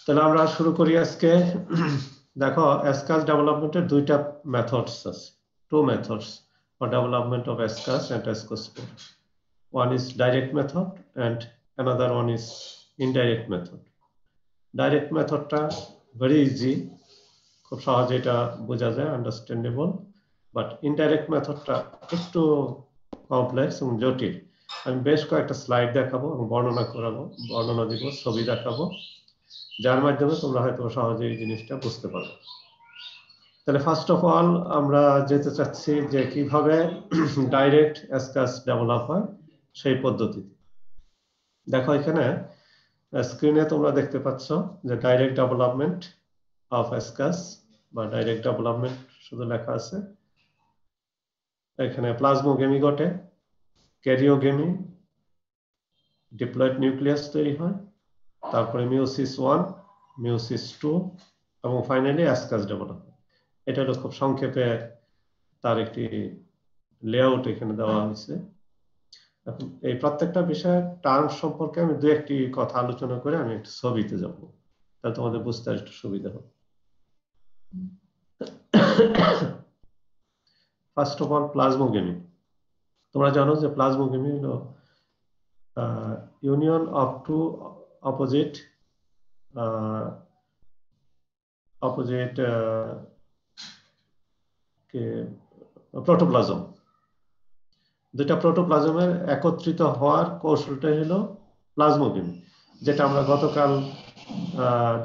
তাহলে আমরা শুরু করি আজকে। দেখো, SCAS ডেভেলপমেন্টের দুইটা মেথডস আছে, two methods for development of SCAS and ESCO-SPOR. One is direct method and another one is indirect method. Direct মেথডটা very easy, খুব সহজে এটা বোঝা যায়, আন্ডারস্ট্যান্ডেবল। বাট ইনডাইরেক্ট মেথডটা একটু কমপ্লেক্স এবং জটিল। আমি বেশ কয়েকটা স্লাইড দেখাবো এবং বর্ণনা দিব, ছবি দেখাবো, যার মাধ্যমে তোমরা হয়তো সহজে এই জিনিসটা বুঝতে পারবে। তাহলে ফার্স্ট অফ অল আমরা যেতে চাচ্ছি যে কিভাবে ডাইরেক্ট SCAS ডেভেলপ হয় সেই পদ্ধতিতে। দেখো, এখানে স্ক্রিনে তোমরা দেখতে পাচ্ছ যে ডাইরেক্ট ডেভেলপমেন্ট অফ SCAS বা ডাইরেক্ট ডেভেলপমেন্ট শুধু লেখা আছে। এখানে প্লাজমোগেমি ঘটে, ক্যারিওগেমি, ডিপ্লয়েড নিউক্লিয়াস তৈরি হয়, তারপরে মিওসিস 1, মিওসিস 2 এবং ফাইনালি SCAS ডেভেলপ। এটা হলো খুব সংক্ষেপে তার একটি লেআউট এখানে দেওয়া হয়েছে। এখন এই প্রত্যেকটা বিষয়ের টার্ম সম্পর্কে আমি দু একটি কথা আলোচনা করে আমি একটু ছবিতে যাব, তাহলে তোমাদের বুঝতে একটু সুবিধা হবে। First of all plasmogamy. তোমরা জানো যে প্লাজমোগেমি হলো union of two opposite protoplasm. দুইটা প্রোটোপ্লাজমের একত্রিত হওয়ার কৌশলটাই হলো প্লাজমোগেমি, যেটা আমরা গতকাল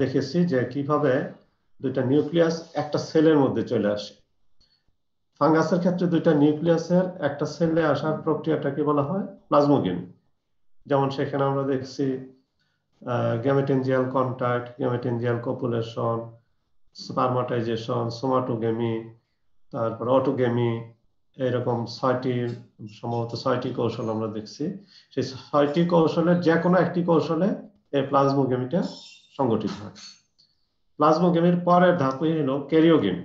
দেখেছি যে কিভাবে দুইটা নিউক্লিয়াস একটা সেলের মধ্যে চলে আসে। ফাঙ্গাসের ক্ষেত্রে দুইটা নিউক্লিয়াসের একটা সেলে আসার প্রক্রিয়াটাকে বলা হয় প্লাজমোগেমি। যেমন সেখানে আমরা দেখছি গ্যামেটেনজিয়াল কন্ট্যাক্ট, গ্যামেটেনজিয়াল কপুলেশন, স্পারমাটাইজেশন, সোমাটোগেমি, তারপর অটোগেমি, এরকম সম্ভবত 6টি কৌশল আমরা দেখছি। সেই 6টি কৌশলের যে কোনো একটি কৌশলে এই প্লাজমোগেমিটা সংগঠিত হয়। প্লাজমোগেমির পরের ধাপই হলো ক্যারিওগেমি।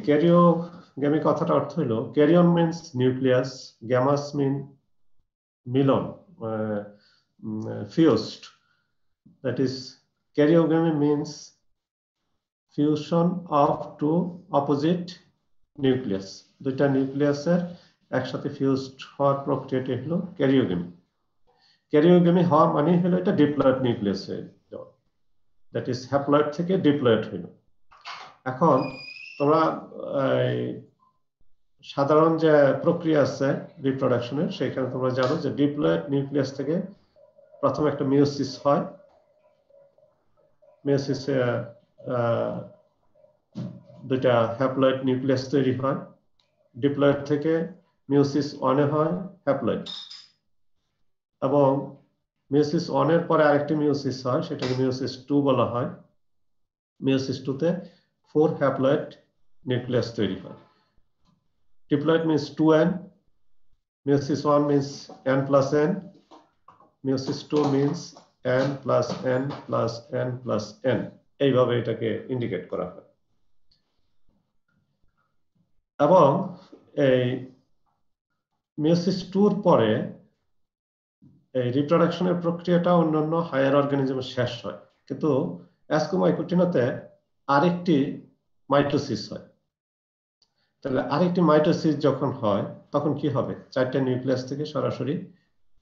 ক্যারিওগেমি কথাটা অর্থ হলো karyon means nucleus, gamos mean মিলন, fused. That is, karyogamy means fusion of two opposite nucleus. দুইটা নিউক্লিয়াসের একসাথে ফিউজড হওয়ার প্রক্রিয়াটি হলো ক্যারিওগেমি। ক্যারিওগেমি হওয়া মানে হলো এটা ডিপ্লয়েড নিউক্লিয়াস হয়ে যাওয়া, দ্যাট ইজ হ্যাপ্লয়েড থেকে ডিপ্লয়েড হইল। এখন তোমরা সাধারণ যে প্রক্রিয়া আছে রিপ্রোডাকশনের, সেখানে তোমরা জানো যে ডিপ্লয়েড নিউক্লিয়াস থেকে প্রথমে একটা মিওসিস হয়। মিওসিসে দুইটা হ্যাপ্লয়েড নিউক্লিয়াস তৈরি হয়। ডিপ্লয়েড থেকে মিওসিস 1-এ হয় হ্যাপ্লয়েড, এবং মিওসিস 1-এর পরে আরেকটি মিওসিস হয়, সেটাকে মিওসিস 2 বলা হয়। মিওসিস 2-তে 4 হ্যাপ্লয়েড নিউক্লিয়াস তৈরি হয়। Diploid means 2n, meiosis 1 means n plus n, meiosis 2 means n plus n plus n plus n, এইভাবে এটাকে ইন্ডিকেট করা হয়। এবং এই মিওসিস 2-র পরে এই রিপ্রোডাকশনের প্রক্রিয়াটা অন্যান্য হায়ার অর্গানিজমে শেষ হয়, কিন্তু অ্যাসকোমাইকোটিনাতে আরেকটি মাইটোসিস হয়। তাহলে আরেকটি মাইটোসিস যখন হয় তখন কি হবে? 4টা নিউক্লিয়াস থেকে সরাসরি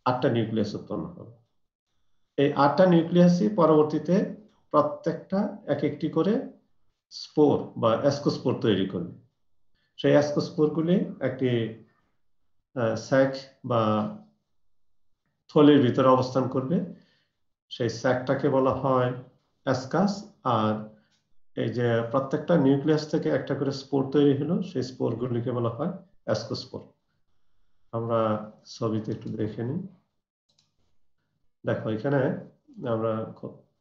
8টা নিউক্লিয়াস উৎপন্ন হবে। এই 8টা নিউক্লিয়াসই পরবর্তীতে প্রত্যেকটা এক একটি করে স্পোর বা অ্যাসকোস্পোর তৈরি করবে। সেই অ্যাসকোস্পোরগুলি একটি স্যাক বা থলির ভিতরে অবস্থান করবে। সেই স্যাকটাকে বলা হয় অ্যাসকাস। আর এই যে প্রত্যেকটা নিউক্লিয়াস থেকে একটা করে স্পোর তৈরি হলো, সেই স্পোরগুলিকে বলা হয় অ্যাসকোস্পোর। আমরা ছবিতে একটু দেখে নিই। দেখো, এখানে আমরা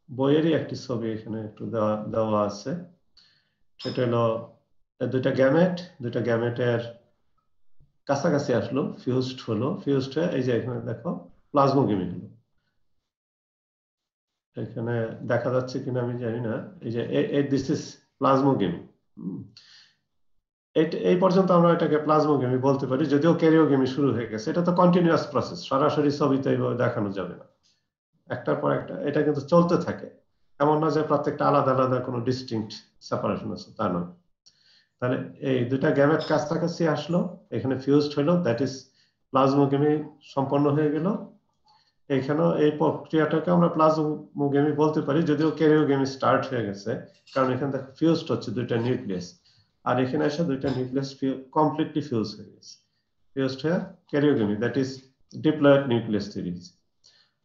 বইয়েরই একটি ছবি এখানে একটু দেওয়া আছে। সেটা হলো দুইটা গ্যামেটের কাছাকাছি আসলো, ফিউজড হলো, ফিউজড হয়ে এই যে এখানে দেখো প্লাজমোগেমি হলো। এখানে দেখা যাচ্ছে কিনা আমি জানি না। এই যে দিস ইজ প্লাজমোগেমি। এই পর্যন্ত আমরা এটাকে প্লাজমোগেমি বলতে পারি, যদিও ক্যারিওগেমি শুরু হয়ে গেছে। এটা তো কন্টিনিউয়াস প্রসেস, সরাসরি ছবিতে এইভাবে দেখানো যাবে না। একটার পর একটা এটা কিন্তু চলতে থাকে, এমন না যে প্রত্যেকটা আলাদা আলাদা কোনো ডিস্টিংক্ট সেপারেশন আছে, তা নয়। তাহলে এই দুটা গ্যামেট কাছাকাছি আসলো, এখানে ফিউজড হলো, দ্যাট ইজ প্লাজমোগেমি সম্পন্ন হয়ে গেল। এখানেও এই প্রক্রিয়াটাকে আমরা প্লাজমোগেমি বলতে পারি, যদিও ক্যারিওগেমি স্টার্ট হয়ে গেছে, কারণ এখানে দেখো ফিউজড হচ্ছে দুইটা নিউক্লিয়াস, আর এখানে এসে দুইটা নিউক্লিয়াস কমপ্লিটলি ফিউজ হয়ে গেছে, ফিউজড হয়ে ক্যারিওগেমি, দ্যাট ইজ ডিপ্লয়েড নিউক্লিয়াস তৈরি হয়েছে।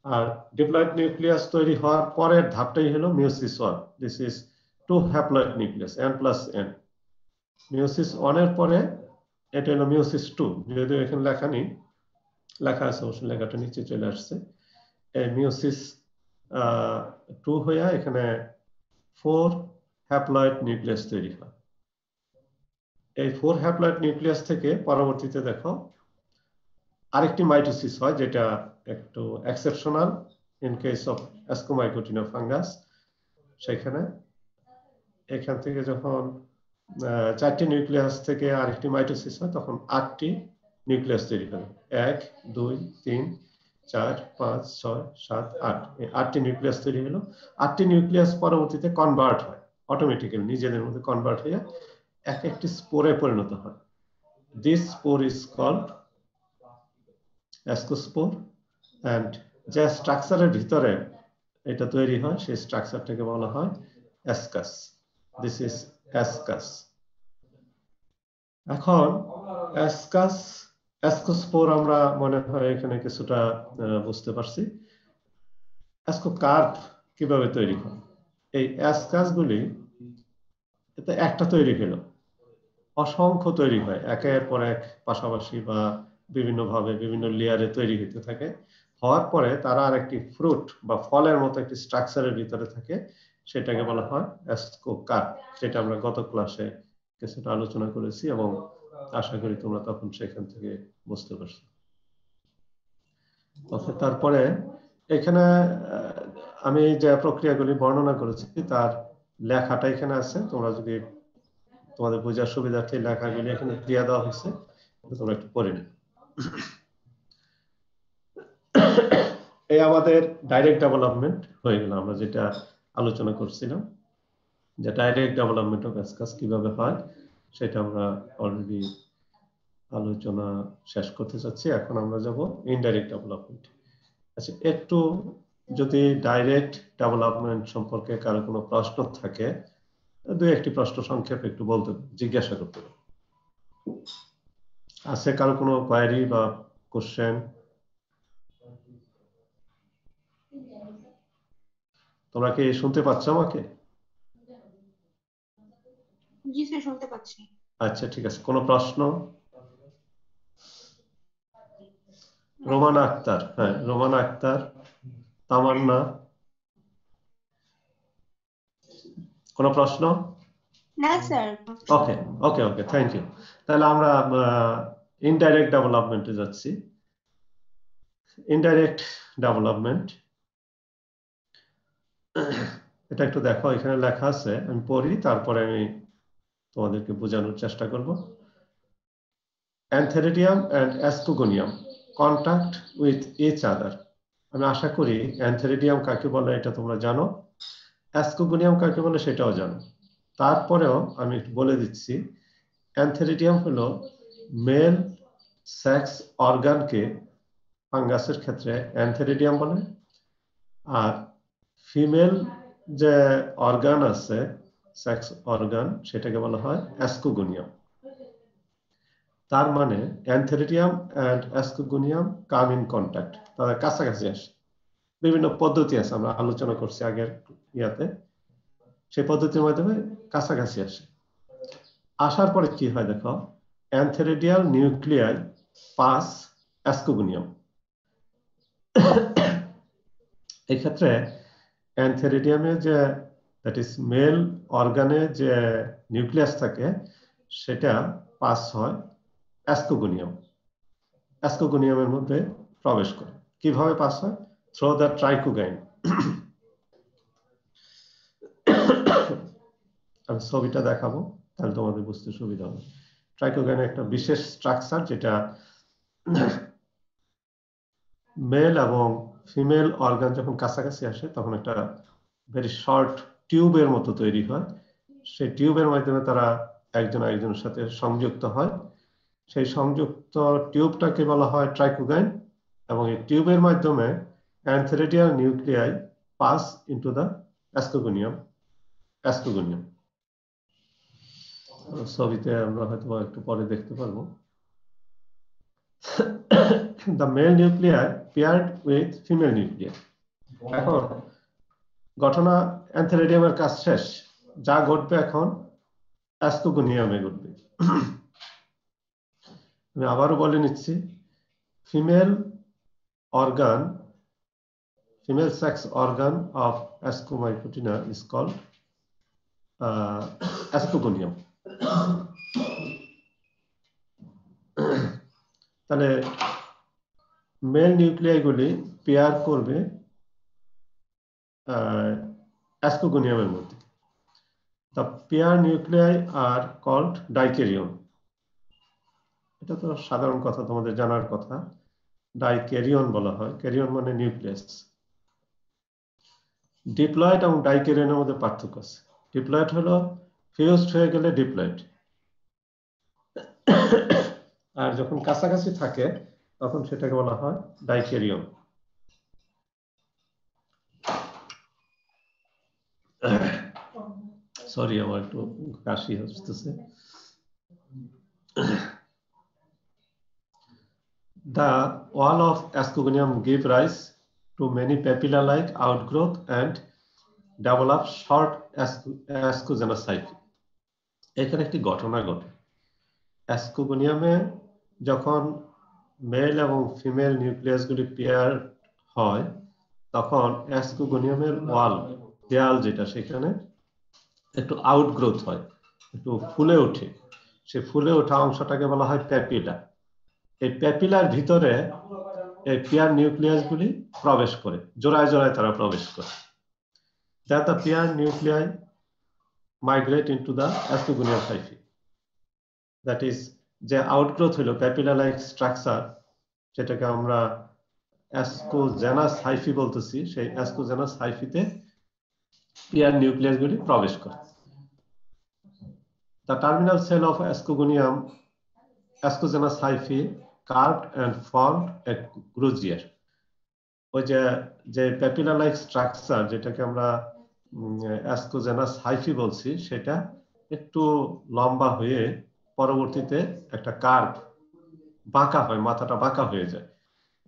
আর ডিপ্লয়েড নিউক্লিয়াস তৈরি হওয়ার পরের ধাপটাই হলো meiosis 1, this is 2 haploid nucleus n+n। Meiosis 1 এর পরে এটা হলো মিওসিস 2, যদিও এখানে লেখা নেই, লেখা আছে অবশ্য, লেখাটা নিচে চলে আসছে। এই মিওসিস 2 হইয়া এখানে 4 হ্যাপ্লয়েড নিউক্লিয়াস তৈরি হয়। এই 4 হ্যাপ্লয়েড নিউক্লিয়াস থেকে পরবর্তীতে দেখো আরেকটি মাইটোসিস হয়, যেটা একটু exceptional in case of Ascomycotina fungus. সেখানে এখান থেকে যখন 4টি নিউক্লিয়াস থেকে আরেকটি মাইটোসিস হয়, তখন 8টি নিউক্লিয়াস তৈরি হয়, 1 2 3 4 5 6 7 8, এই 8টি নিউক্লিয়াস তৈরি হলো। 8টি নিউক্লিয়াস পরবর্তীতে কনভার্ট হয় অটোমেটিক্যালি, নিজেদের মধ্যে কনভার্ট হয়ে এক একটি স্পোরে পরিণত হয়। This spore is called ascospore, and যে স্ট্রাকচারের ভিতরে এটা তৈরি হয় সেই স্ট্রাকচারটাকে বলা হয় অ্যাসকাস। This is অ্যাসকাস। এখন অ্যাসকোস্পোর আমরা মনে হয় এখানে কিছুটা বুঝতে পারছি। অ্যাসকোকার্প কিভাবে তৈরি হয়? এই অ্যাসকাসগুলি এতে একটা তৈরি হলো, অসংখ্য তৈরি হয় একের পর এক পাশাপাশি বা বিভিন্নভাবে বিভিন্ন লেয়ারে তৈরি হতে থাকে। হওয়ার পরে তারা আর একটি ফ্রুট বা ফলের মতো একটি স্ট্রাকচারের ভিতরে থাকে, সেটাকে বলা হয় অ্যাসকোকার্প, যেটা আমরা গত ক্লাসে কিছুটা আলোচনা করেছি এবং আশা করি তোমরা তখন সেখান থেকে বুঝতে পারছো। তারপরে এখানে আমি যে প্রক্রিয়াগুলি বর্ণনা করেছি তার লেখাটা এখানে আছে, তোমরা যদি তোমাদের বোঝার সুবিধার্থে লেখাগুলি এখানে দিয়ে দেওয়া হয়েছে, তোমরা একটু পড়ে নিও। এই আমাদের ডাইরেক্ট ডেভেলপমেন্ট হয়ে গেল, আমরা যেটা আলোচনা করছিলাম যে ডাইরেক্ট ডেভেলপমেন্ট অফ অ্যাসকাস কিভাবে হয় সেটা আমরা অলরেডি আলোচনা শেষ করতে চাচ্ছি। এখন আমরা যাব ইনডাইরেক্ট ডেভেলপমেন্ট। আচ্ছা, একটু যদি ডাইরেক্ট ডেভেলপমেন্ট সম্পর্কে কারো কোনো প্রশ্ন থাকে, দুই একটি প্রশ্ন সংক্ষেপে একটু বলতে জিজ্ঞাসা করতে পারো। আছে কারো কোনো কোয়েরি বা কোশ্চেন? তোমরা কি শুনতে পাচ্ছ আমাকে? জি স্যার, শুনতে পাচ্ছি। আচ্ছা, ঠিক আছে। কোনো প্রশ্ন? রোমানা আক্তার, হ্যাঁ রোমানা আক্তার, তামান্না, কোনো প্রশ্ন? না sir. Okay okay okay, thank you. তাহলে আমরা ইনডাইরেক্ট ডেভেলপমেন্টে যাচ্ছি। ইনডাইরেক্ট ডেভেলপমেন্ট, এটা একটু দেখো, এখানে লেখা আছে, আমি পড়ি তারপরে আমি তোমাদেরকে বোঝানোর চেষ্টা করব। Antheridium and ascogonium contact with each other. আমি আশা করি অ্যান্থেরিডিয়াম কাকে বলে এটা তোমরা জানো, অ্যাসকোগোনিয়াম কাকে বলে সেটাও জানো। তারপরেও আমি একটু বলে দিচ্ছি, অ্যান্থেরিডিয়াম হলো মেল সেক্স অর্গানকে ফাঙ্গাসের ক্ষেত্রে অ্যান্থেরিডিয়াম বলে, আর ফিমেল যে অর্গান আছে সেক্স অর্গান সেটাকে বলা হয় অ্যাসকোগোনিয়াম। তার মানে অ্যান্থেরিডিয়াম অ্যান্ড অ্যাসকোগোনিয়াম কাম ইন কন্ট্যাক্ট, তাদের কাছাকাছি আসে। বিভিন্ন পদ্ধতি আছে, আমরা আলোচনা করছি আগের ইয়াতে, সেই পদ্ধতির মাধ্যমে কাছাকাছি আসে। আসার পরে কি হয় দেখো, অ্যান্থেরিডিয়াল নিউক্লিয়াই পাস অ্যাসকোগোনিয়াম। এই ক্ষেত্রে অ্যান্থেরিডিয়ামে যে দ্যাট ইজ মেল অর্গানে যে নিউক্লিয়াস থাকে সেটা পাস হয় অ্যাসকোগোনিয়াম, অ্যাসকোগোনিয়ামের মধ্যে প্রবেশ করে। কিভাবে পাস হয়? Through the trichogyne. আমি ছবিটা দেখাবো, তাহলে তোমাদের বুঝতে সুবিধা হবে। ট্রাইকোগাইন একটা বিশেষ স্ট্রাকচার যেটা মেল এবং ফিমেল অর্গান যখন কাছাকাছি আসে তখন একটা ভেরি শর্ট টিউবের মতো তৈরি হয়, সেই টিউবের মাধ্যমে তারা একজন আরেকজনের সাথে সংযুক্ত হয়। সেই সংযুক্ত টিউবটাকে বলা হয় ট্রাইকোগাইন, এবং এই টিউবের মাধ্যমে অ্যান্থেরিডিয়াল নিউক্লিয়াই পাস ইনটু দ্য অ্যাসকোগোনিয়াম। ছবিতে আমরা হয়তো একটু পরে দেখতে পারবো। The male nuclei paired with female nuclei. এখন ঘটনা অ্যান্থেরিডিয়ামের কাজ শেষ, যা ঘটবে এখন অ্যাসকোগোনিয়ামে ঘটবে। আমি আবারও বলে নিচ্ছি, female sex organ of Ascomycotina is called Ascogonium. তাহলে মেল নিউক্লিয়াই গুলি পেয়ার করবে অ্যাসকোগোনিয়ামের মধ্যে। The pair nuclei are called dikaryon. এটা তো সাধারণ কথা, তোমাদের জানার কথা। ডাইক্যারিয়ন বলা হয়, ক্যারিয়ন মানে নিউক্লিয়াস। ডিপ্লয়েড এবং ডাইক্যারিয়নের মধ্যে পার্থক্য আছে। ডিপ্লয়েড হলো ফিউজড হয়ে গেলে ডিপ্লয়েড, আর যখন কাছাকাছি থাকে তখন সেটাকে বলা হয় ডাইক্যারিয়ন। সরি, আমার একটু কাশি হচ্ছে। The wall of Ascogonium give rise to many papilla-like outgrowth and develop short ascogenous hyphae. এখানে একটি ঘটনা ঘটে। অ্যাসকোগোনিয়ামে যখন মেল এবং ফিমেল নিউক্লিয়াসগুলি পেয়ার হয় তখন অ্যাসকোগোনিয়ামের ওয়াল, দেয়াল যেটা, সেখানে একটু আউটগ্রোথ হয়, একটু ফুলে ওঠে। সে ফুলে ওঠা অংশটাকে বলা হয় প্যাপিলা। এই প্যাপিলার ভিতরে এই পেয়ার নিউক্লিয়াসগুলি প্রবেশ করে, জোড়ায় জোড়ায় তারা প্রবেশ করে। That the pair nuclei migrate into the Ascogonium hyphae. That is, যে আউটগ্রোথ হলো প্যাপিলা লাইক স্ট্রাকচার, যেটাকে আমরা অ্যাসকোজেনাস হাইফি বলতেছি, সেই অ্যাসকোজেনাস হাইফিতে পেয়ার নিউক্লিয়াসগুলি প্রবেশ করে। The terminal cell of Ascogenous hyphae carved and formed a cruzier. ওই যে প্যাপিলা লাইক স্ট্রাকচার যেটাকে আমরা অ্যাসকোজেনাস হাইফি বলছি, সেটা একটু লম্বা হয়ে পরবর্তীতে একটা কার্ভ, বাঁকা হয়, মাথাটা বাঁকা হয়ে যায়।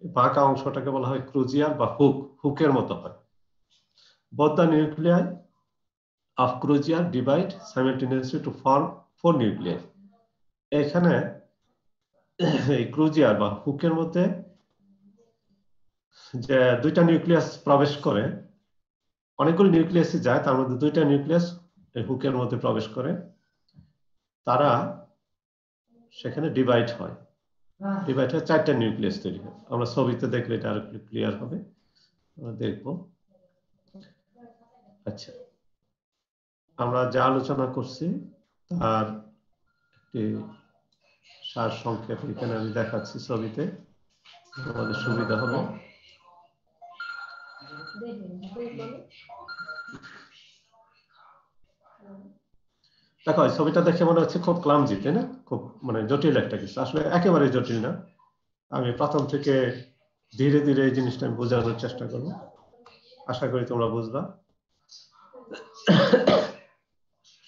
বাঁকা অংশটাকে বলা হয় ক্রুজিয়ার বা হুকের মতো হয়। Both the nuclei of cruzier divide simultaneously to form 4 nuclei. এখানে এই ক্রুজিয়ার বা হুকের মধ্যে যে দুইটা নিউক্লিয়াস প্রবেশ করে, অনেকগুলো নিউক্লিয়াসে যায়, তার মধ্যে দুইটা নিউক্লিয়াস এই হুকের মধ্যে প্রবেশ করে, তারা সেখানে ডিভাইড হয়। ডিভাইড হয়ে 4টা নিউক্লিয়াস তৈরি হয়। আমরা ছবিতে দেখলে এটা আরো ক্লিয়ার হবে, আমরা দেখব। আচ্ছা, আমরা যা আলোচনা করছি তার একটি সার সংক্ষেপ এখানে আমি দেখাচ্ছি ছবিতে, আমাদের সুবিধা হবে। দেখো, ছবিটা দেখে মনে হচ্ছে খুব ক্লামজি, তাই না? খুব মানে জটিল একটা কিছু, আসলে একেবারে জটিল না। আমি প্রথম থেকে ধীরে ধীরে এই জিনিসটা আমি বোঝানোর চেষ্টা করব, আশা করি তোমরা বুঝবা।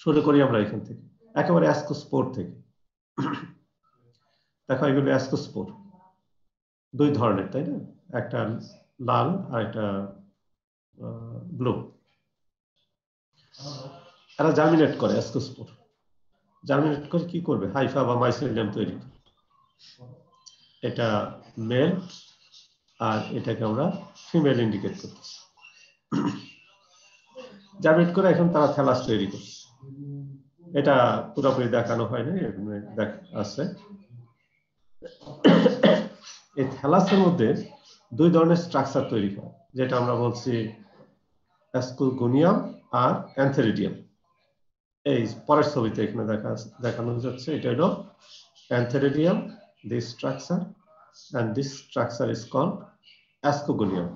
শুরু করি আমরা এখান থেকে, একেবারে অ্যাসকোস্পোর থেকে। দেখো, এগুলো অ্যাসকোস্পোর দুই ধরনের, তাই না? একটা লাল আর একটা ব্লু। এরা জার্মিনেট করে, অ্যাসকোস্পোর জার্মিনেট করে কি করবে? হাইফা বা মাইসেলিয়াম তৈরি। এটা মেল আর এটাকে আমরা ফিমেল ইন্ডিকেট করতেছি। জার্মিনেট করে এখন তারা থ্যালাস তৈরি করছে। এটা পুরোপুরি দেখানো হয়নি, আছে। এই থ্যালাসের মধ্যে দুই ধরনের স্ট্রাকচার তৈরি হয়, যেটা আমরা বলছি অ্যাসকোগোনিয়াম আর অ্যান্থেরিডিয়াম। এই পরের ছবিতে এখানে দেখানো যাচ্ছে, এটা হলো antheridium, this structure, and this structure is called ascogonium.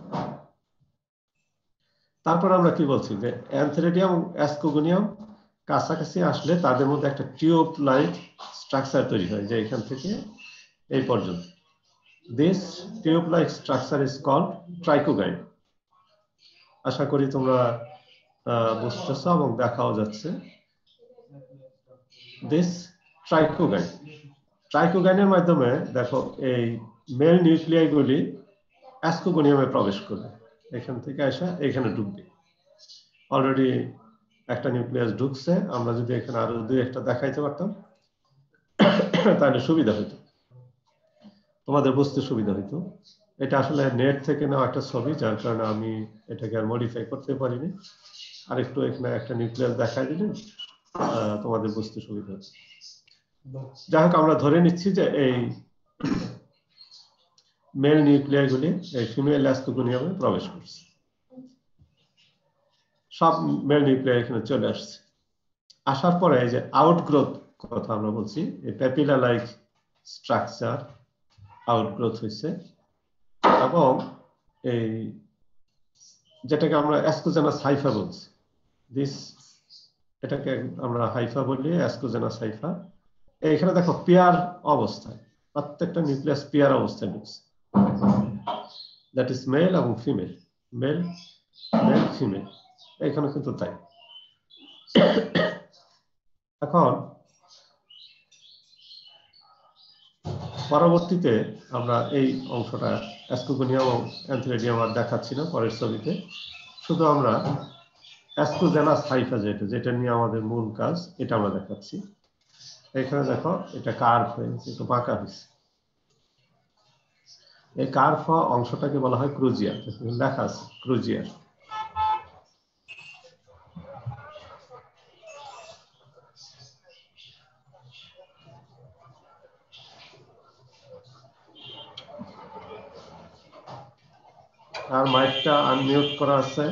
তারপর আমরা কি বলছি যে অ্যান্থেরিডিয়াম এবং অ্যাসকোগোনিয়াম কাছাকাছি আসলে তাদের মধ্যে একটা টিউব লাইক স্ট্রাকচার তৈরি হয়, যে এখান থেকে এই পর্যন্ত। This tube like structure is called trichogyne. আশা করি তোমরা বুঝতেছ এবং দেখাও যাচ্ছে। দিস ট্রাইকোগাইন, ট্রাইকোগাইনের মাধ্যমে দেখো এই মেল নিউক্লিয়াইগুলি অ্যাসকোগোনিয়ামে প্রবেশ করবে, এখান থেকে আসা এখানে ঢুকবে। অলরেডি একটা নিউক্লিয়াস ঢুকছে, আমরা যদি এখানে আরো দুই একটা দেখাইতে পারতাম তাহলে সুবিধা হইতো, তোমাদের বুঝতে সুবিধা হইতো। এটা আসলে নেট থেকে নেওয়া একটা ছবি, যার কারণে আমি এটাকে আর মডিফাই করতে পারিনি। আরেকটু এখানে একটা নিউক্লিয়াস দেখাই দিলে তোমাদের বুঝতে সুবিধা হচ্ছে। যাই হোক, আমরা ধরে নিচ্ছি যে এই মেল নিউক্লিয়াইগুলি এই ফিমেল অ্যাসকোগোনিয়ামে প্রবেশ করছে, সব মেল নিউক্লিয়াই এখানে চলে আসছে। আসার পরে এই যে আউটগ্রোথ কথা আমরা বলছি, এই প্যাপিলা লাইক স্ট্রাকচার আউটগ্রোথ হয়েছে, এবং এই যেটাকে আমরা অ্যাসকোজেনাস হাইফা বলছি, দিস এটাকে আমরা হাইফা বলি, অ্যাসকোজেনাস হাইফা। এখানে দেখো পেয়ার অবস্থায়, প্রত্যেকটা নিউক্লিয়াস পেয়ার অবস্থায় ঢুকছে, দ্যাট ইজ মেল এবং ফিমেল, মেল মেল ফিমেল, এখানে কিন্তু তাই। এখন পরবর্তীতে আমরা এই অংশটা অ্যাসকোগোনিয়াম এবং অ্যান্থেরিডিয়াম আর দেখাচ্ছি না, পরের ছবিতে শুধু আমরা অ্যাসকোজেনাস হাইফা যেটা নিয়ে আমাদের মূল কাজ, এটা আমরা দেখাচ্ছি। এখানে দেখো এটা কার্ভ হয়েছে, একটু বাঁকা হয়েছে। এই কার্ভ হওয়া অংশটাকে বলা হয় ক্রুজিয়ার, লেখা আছে ক্রুজিয়ার। আর মাইকটা আনমিউট করা আছে।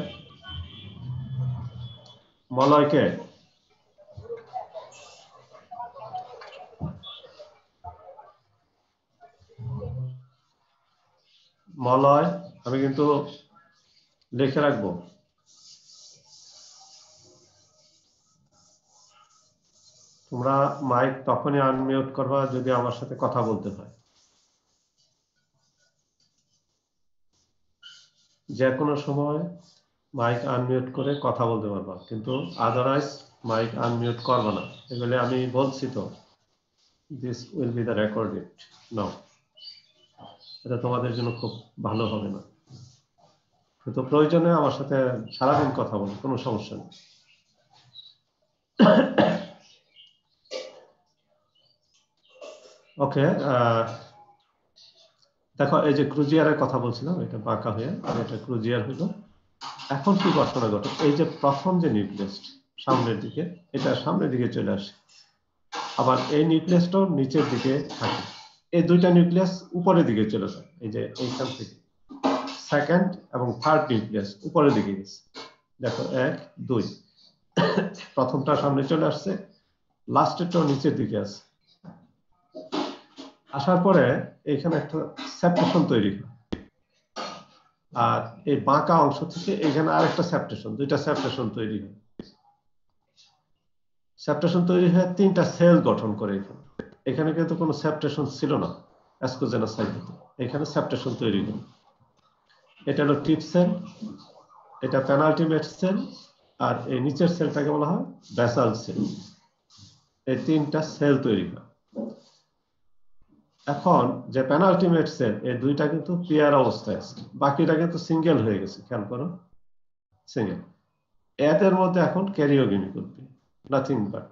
মলয়কে মলয় আমি কিন্তু লিখে রাখবো। তোমরা মাইক তখনই আনমিউট করবা যদি আমার সাথে কথা বলতে হয়। যে কোনো সময় মাইক আনমিউট করে কথা বলতে পারবা, কিন্তু আদারওয়াইজ মাইক আনমিউট করবা না। এগুলো আমি বলছি তো, this will be the recorded now. এটা তোমাদের জন্য খুব ভালো হবে না, কিন্তু প্রয়োজনে আমার সাথে সারাদিন কথা বলো, কোনো সমস্যা নেই। ওকে, দেখো এই যে ক্রুজিয়ারের কথা বলছিলাম, এটা বাঁকা হয়ে এটা ক্রুজিয়ার হইল। এখন কি ঘটনা ঘটে, এই যে প্রথম যে নিউক্লিয়াস সামনের দিকে, এটা সামনের দিকে চলে আসে, আবার এই নিউক্লিয়াসটাও নিচের দিকে থাকে। এই দুইটা নিউক্লিয়াস উপরের দিকে চলে যায়, এই যে এইখান থেকে সেকেন্ড এবং থার্ড নিউক্লিয়াস উপরের দিকে গেছে। দেখো 1 2, প্রথমটা সামনে চলে আসছে, লাস্টেরটাও নিচের দিকে আছে। আসার পরে এখানে একটা সেপারেশন তৈরি হয়, আর এই বাঁকা অংশ থেকে এখানে আরেকটা সেপারেশন, দুইটা সেপারেশন তৈরি হয়। সেপারেশন তৈরি হয়ে তিনটা সেল গঠন করে। এখানে কিন্তু কোনো সেপারেশন ছিল না অ্যাসকোজেনাস হাইফাতে, এখানে সেপারেশন তৈরি হলো। এটা হলো টিপ সেল, এটা পেনাল্টিমেট সেল, আর এই নিচের সেলটাকে বলা হয় ব্যাসাল সেল। এই তিনটা সেল তৈরি হয়। এখন যে পেনাল্টিমেট সেল, এই দুইটা কিন্তু পেয়ার অবস্থায় আছে, বাকিটা কিন্তু সিঙ্গেল হয়ে গেছে, খেয়াল করো সিঙ্গেল। এদের মধ্যে এখন ক্যারিওগেমি করবে, নাথিং বাট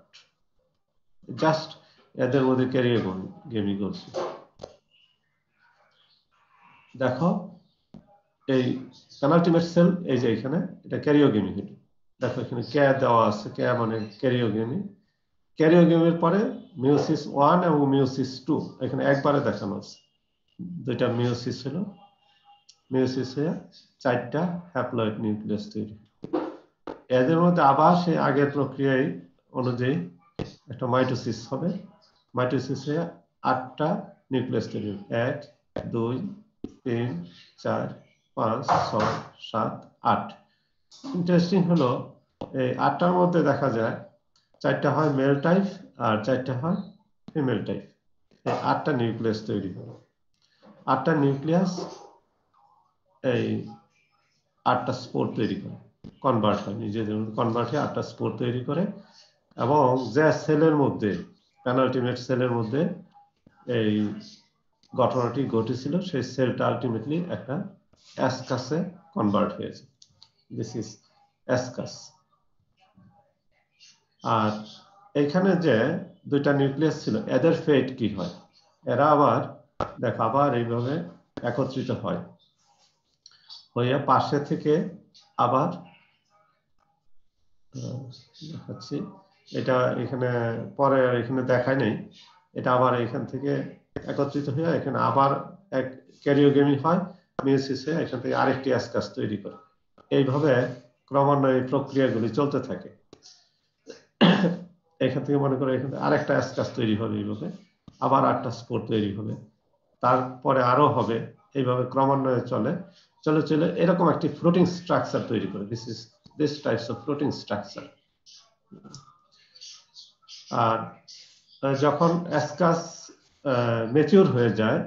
জাস্ট এদের মধ্যে ক্যারিওগেমি করবে। দেখো এই পেনাল্টিমেট সেল, এই যে এখানে এটা ক্যারিওগেমি হলো। দেখো এখানে কে দেওয়া আছে, কে মানে ক্যারিওগেমি। ক্যারিওগেমির পরে মিওসিস 1 এবং মিওসিস 2 এখানে একবারে দেখানো আছে। দুইটা মিওসিস হলো, মিওসিস হয়ে 4টা হ্যাপ্লয়েড নিউক্লিয়াস তৈরি। এদের মধ্যে আবার সেই আগের প্রক্রিয়ায় অনুযায়ী একটা মাইটোসিস হবে, মাইটোসিস হয়ে 8টা নিউক্লিয়াস তৈরি হবে। 1 2 3 4 5 6 7 8 ইন্টারেস্টিং হলো এই 8টার মধ্যে দেখা যায় 4টা হয় মেল টাইপ আর 4টা হয় ফিমেল টাইপ। এই 8টা নিউক্লিয়াস তৈরি হয়। 8টা নিউক্লিয়াস এই 8টা স্পোর তৈরি করে, কনভার্ট হয়, নিজেদের কনভার্ট হয়ে 8টা স্পোর তৈরি করে এবং যে সেলের মধ্যে পেনাল্টিমেট সেলের মধ্যে এই ঘটনাটি ঘটেছিল সেই সেলটা আলটিমেটলি একটা অ্যাসকাসে কনভার্ট হয়েছে। This is ascus. আর এইখানে যে দুইটা নিউক্লিয়াস ছিল এদের ফেট কি হয়? এরা আবার দেখো আবার এইভাবে একত্রিত হয় হয়ে পাশে থেকে আবার দেখাচ্ছি, এটা এখানে পরে এখানে দেখায় নেই, এটা আবার এখান থেকে একত্রিত হয়ে এখানে আবার এক ক্যারিওগেমি হয়, মিয়োসিসে এখান থেকে আরেকটি অ্যাসকাস তৈরি করে। এইভাবে ক্রমান্বয়ে প্রক্রিয়াগুলি চলতে থাকে। এখান থেকে মনে করো এখানে আরেকটা অ্যাসকাস তৈরি হবে, এইভাবে আবার 8টা স্পোর তৈরি হবে, তারপরে আরো হবে, এইভাবে ক্রমান্বয়ে চলে চলে চলে এরকম একটি ফ্লোটিং স্ট্রাকচার তৈরি করে। This types of floating structure. আর যখন অ্যাসকাস ম্যাচিউর হয়ে যায়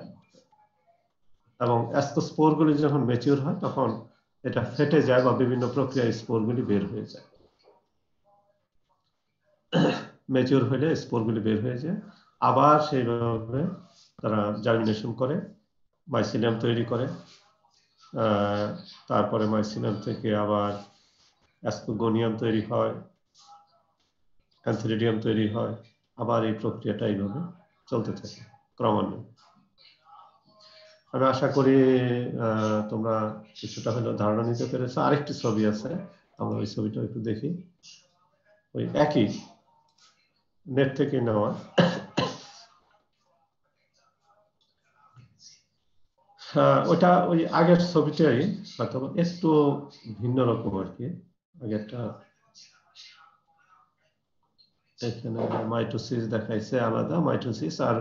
এবং অ্যাসকোস্পোরগুলি যখন ম্যাচিউর হয় তখন এটা ফেটে যায় বা বিভিন্ন প্রক্রিয়ায় স্পোরগুলি বের হয়ে যায়। ম্যাচিউর হলে স্পোরগুলি বের হয়ে যায়, আবার সেইভাবে তারা জার্মিনেশন করে, মাইসিলিয়াম তৈরি করে, তারপরে মাইসিলিয়াম থেকে আবার অ্যাসকোগোনিয়াম তৈরি হয়, অ্যান্থিরিডিয়াম তৈরি হয়, আবার এই প্রক্রিয়াটা এইভাবে চলতে থাকে ক্রমান্বয়ে। আমি আশা করি তোমরা কিছুটা হলেও ধারণা নিতে পেরেছো। আরেকটি ছবি আছে, আমরা ওই ছবিটা একটু দেখি, ওই একই নেট থেকে নেওয়া। ওটা ওই আগের ছবিটাই হয়তো একটু ভিন্ন রকম আর কি। আগেরটা এখানে মাইটোসিস দেখাইছে আলাদা, মাইটোসিস আর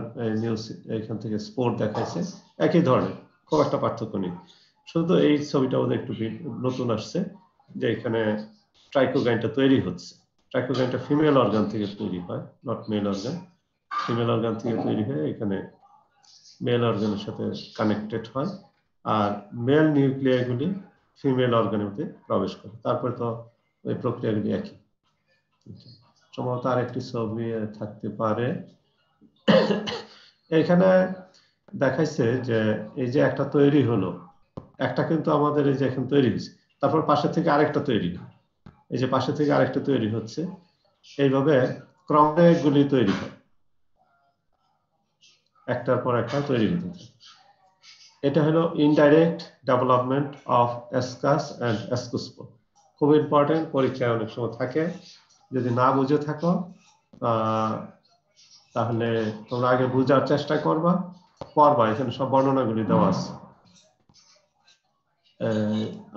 এখান থেকে স্পোর দেখাইছে, একই ধরনের, খুব একটা পার্থক্য নেই। শুধু এই ছবিটা ওদের একটু নতুন আসছে যে এখানে ট্রাইকোগাইনটা তৈরি হচ্ছে। ট্রাইকোগাইনটা ফিমেল অর্গান থেকে তৈরি হয়, not male organ. Female organ থেকে তৈরি হয়ে এখানে মেল অর্গানের সাথে কানেক্টেড হয়, আর মেল নিউক্লিয়াসগুলি ফিমেল অর্গানের মধ্যে প্রবেশ করে। তারপরে তো ওই প্রক্রিয়াগুলি একই। সম্ভবত আরেকটি ছবি থাকতে পারে। এখানে দেখাইছে যে এই যে একটা তৈরি হলো, একটা কিন্তু আমাদের এই যে এখন তৈরি হয়েছে, তারপর পাশে থেকে আরেকটা তৈরি, এই যে পাশে থেকে আরেকটা তৈরি হচ্ছে, এইভাবে ক্রমে গুলি তৈরি হয়, একটার পর একটা তৈরি হতে থাকে। এটা হলো indirect development of অ্যাসকাস and ascospore. খুব ইম্পর্টেন্ট, পরীক্ষায় অনেক সময় থাকে। যদি না বুঝে থাকো তাহলে তোমরা আগে বোঝার চেষ্টা করবা, পড়বা, এখানে সব বর্ণনাগুলি দেওয়া আছে।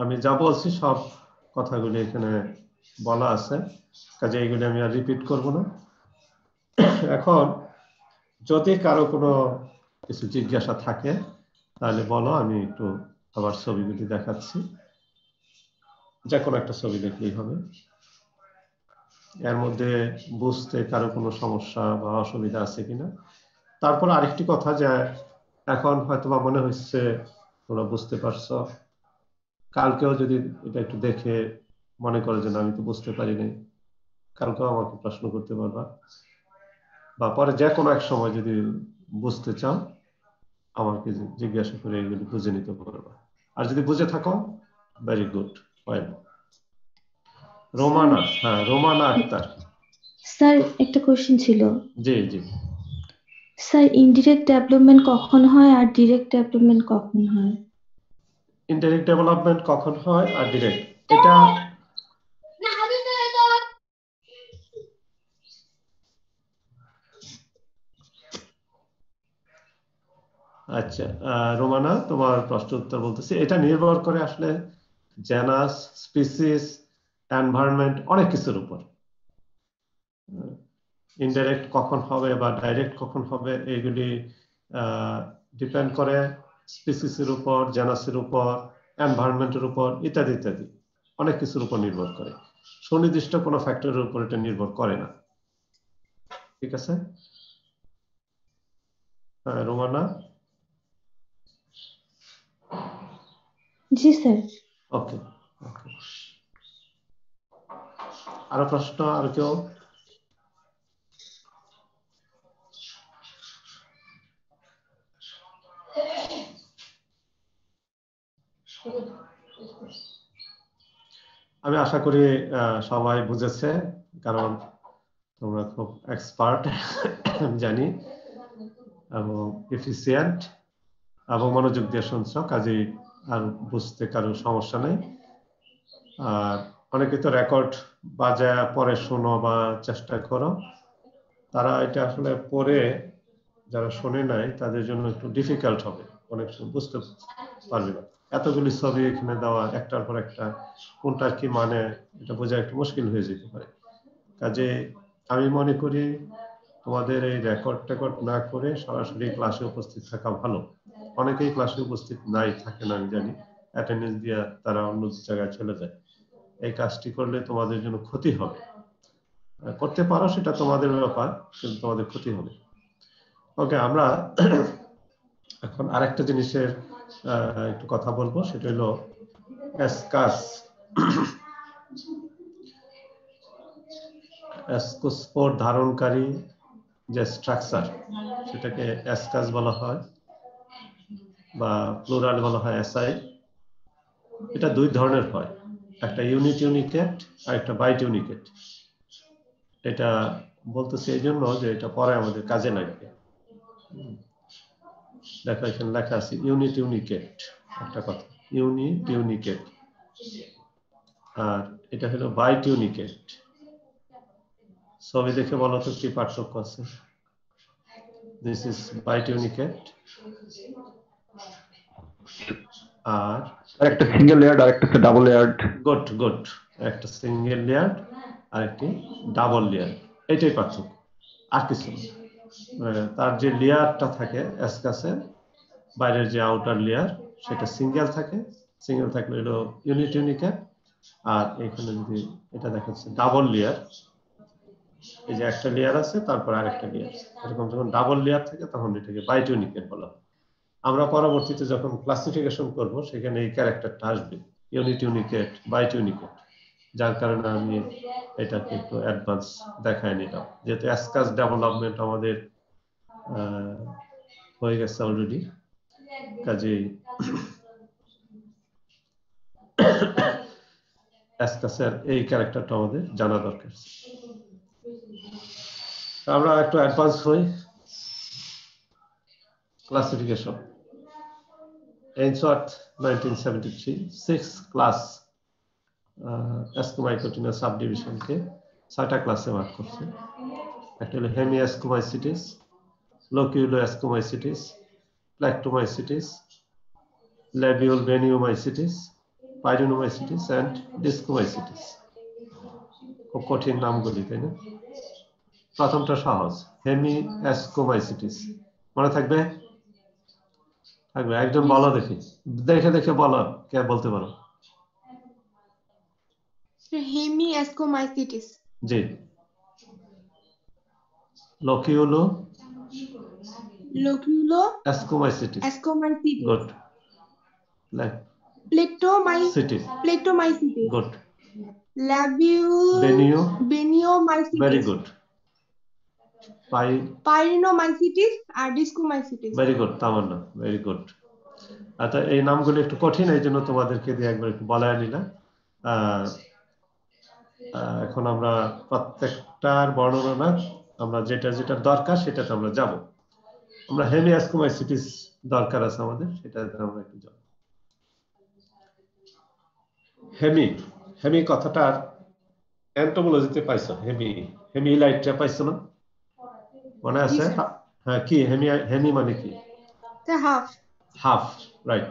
আমি যা বলছি সব কথাগুলি এখানে বলা আছে, কাজে এইগুলি আমি আর রিপিট করব না। এখন যদি কারো কোনো কিছু জিজ্ঞাসা থাকে তাহলে বলো, আমি একটু আবার ছবিগুলি দেখাচ্ছি, যে কোনো একটা ছবি দেখলেই হবে। এর মধ্যে বুঝতে কারো কোনো সমস্যা বা অসুবিধা আছে কিনা। তারপর আরেকটি কথা, যে এখন হয়তো বা মনে হচ্ছে তোমরা বুঝতে পারছো, কালকেও যদি এটা একটু দেখে মনে করে যে আমি তো বুঝতে পারি নাই, কালকেও আমাকে প্রশ্ন করতে পারবা, বা পরে যে কোনো এক সময় যদি বুঝতে চাও আমাকে জিজ্ঞাসা করে এগুলি বুঝে নিতে পারবা। আর যদি বুঝে থাকো, ভেরি গুড, ওয়েল। রোমানা, হ্যাঁ রোমানা আক্তার। স্যার একটা কোশ্চেন ছিল। জি জি স্যার, ইনডিরেক্ট ডেভেলপমেন্ট কখন হয় আর ডিরেক্ট ডেভেলপমেন্ট কখন হয়? ইনডাইরেক্ট ডেভেলপমেন্ট কখন হয় আর ডিরেক্ট, এটা আচ্ছা রোমানা, তোমার প্রশ্ন উত্তর বলতেছি। এটা নির্ভর করে আসলে জেনাস, স্পিসিস, এনভায়রনমেন্ট, অনেক কিছুর উপর। ইনডাইরেক্ট কখন হবে বা ডাইরেক্ট কখন হবে এগুলি ডিপেন্ড করে স্পিসিসের উপর, জেনাসের উপর, এনভায়রনমেন্টের উপর, ইত্যাদি ইত্যাদি অনেক কিছুর উপর নির্ভর করে। সুনির্দিষ্ট কোনো ফ্যাক্টরের উপর এটা নির্ভর করে না। ঠিক আছে? হ্যাঁ, রোমানা। জি স্যার। ওকে ওকে, আরো প্রশ্ন? আর কেউ? আমি আশা করি সবাই বুঝেছে, কারণ তোমরা খুব এক্সপার্ট জানি, এবং এফিসিয়েন্ট এবং মনোযোগ দিয়ে শুনছ, কাজেই আর বুঝতে কারো সমস্যা নেই। আর অনেকে তো রেকর্ড বাজায় পরে শোনো বা চেষ্টা করো, তারা এটা আসলে পরে যারা শোনে নাই তাদের জন্য একটু ডিফিকাল্ট হবে, অনেক সময় বুঝতে পারবে না। এতগুলি ছবি এখানে দেওয়া, একটার পর একটা, কোনটা কি মানে এটা বোঝা একটু মুশকিল হয়ে যেতে পারে। কাজে আমি মনে করি তোমাদের এই রেকর্ড টেকর্ড না করে সরাসরি ক্লাসে উপস্থিত থাকা ভালো। অনেকেই ক্লাসে উপস্থিত নাই, থাকে না, আমি জানি, অ্যাটেন্ডেন্স দিয়ে তারা অন্য জায়গায় চলে যায়। এই কাজটি করলে তোমাদের জন্য ক্ষতি হবে। করতে পারো সেটা তোমাদের ব্যাপার, কিন্তু তোমাদের ক্ষতি হবে। ওকে, আমরা এখন আরেকটা জিনিসের একটু কথা বলবো, সেটা হলো এসকাস। স্পোর ধারণকারী যে স্ট্রাকচার, সেটাকে এসকাস বলা হয়, বা প্লুরাল বলা হয় এসআই। এটা দুই ধরনের হয়, একটা ইউনিট ইউনিকেট আর একটা বাইট ইউনিকেট। এটা বলতেছি এই জন্য যে এটা পরে আমাদের কাজে লাগবে। দেখো এখানে লেখা আছে ইউনিট ইউনিকেট, একটা কথা, ইউনিট ইউনিকেট। আর এটা হলো বাইট ইউনিকেট। ছবি দেখে বলো তো কি পার্থক্য আছে? দিস ইজ বাইট ইউনিকেট, আর একটা সিঙ্গেল লেয়ার আর একটা ডাবল লেয়ার। গুড গুড, একটা সিঙ্গেল লেয়ার আর একটি ডাবল লেয়ার, এটাই পার্থক্য, আর কিছু না। তার যে লেয়ারটা থাকে এসকাসের বাইরের যে আউটার লেয়ার, সেটা সিঙ্গেল থাকে। সিঙ্গেল থাকলে হলো ইউনিট ইউনিকেট। আর এখানে যদি এটা দেখাচ্ছে ডাবল লেয়ার, এই যে একটা লেয়ার আছে তারপর আরেকটা লেয়ার, এরকম যখন ডাবল লেয়ার থাকে তখন এটাকে বাইট ইউনিকেট বলা হয়। আমরা পরবর্তীতে যখন ক্লাসিফিকেশন করব সেখানে এই ক্যারেক্টারটা আসবে, ইউনিট ইউনিকেট, বাইট ইউনিকেট। যার কারণে আমি এটাকে একটু অ্যাডভান্স দেখায় নিলাম, যেহেতু এসকাস ডেভেলপমেন্ট আমাদের হয়ে গেছে অলরেডি, কাজেই এসকাসের এই ক্যারেক্টারটা আমাদের জানা দরকার। আমরা একটু অ্যাডভান্স হই। ক্লাসিফিকেশন, Ainsworth 1973 6 ক্লাস এসকোমাইকোটিনা সাবডিভিশনকে 6টা ক্লাসে ভাগ করছে। একটা হলো হেমিএসকোমাইসিটিস, লোকিউলোএসকোমাইসিটিস, প্ল্যাক্টোমাইসিটিস, ল্যাবিওলভেনিওমাইসিটিস, পাইরিনোমাইসিটিস এন্ড ডিসকোমাইসিটিস। খুব কঠিন নামগুলি, তাই না? প্রথমটা সহজ, হেমিএসকোমাইসিটিস, মনে থাকবে? থাকবে? একজন বলো দেখি, দেখে দেখে বলো, কে বলতে পারো? হেমিঅ্যাসকোমাইসিটিস। জি। Loculoascomycetes. Good. Plectomycetes. Good. Beniomycetes. Very good. Pyrenomycetes আর discomycetes. Very good Tamanna, very good. আচ্ছা, এই নামগুলো একটু কঠিন, এই জন্য তোমাদেরকে দিয়ে একবার একটু বলায় নিলাম। এখন আমরা প্রত্যেকটার বর্ণনা না, আমরা যেটা যেটা দরকার সেটাতে আমরা যাব। আমরা হেমিঅ্যাসকোমাইসিটিস দরকার আছে আমাদের, সেটাতে আমরা একটু যাব। হেমি কথাটার এন্টোমোলজিতে পাইছো? হেমিলাইটটা পাইছো না? মনে আছে? হ্যাঁ, কি হেমি মানে কি? হাফ। Half, right.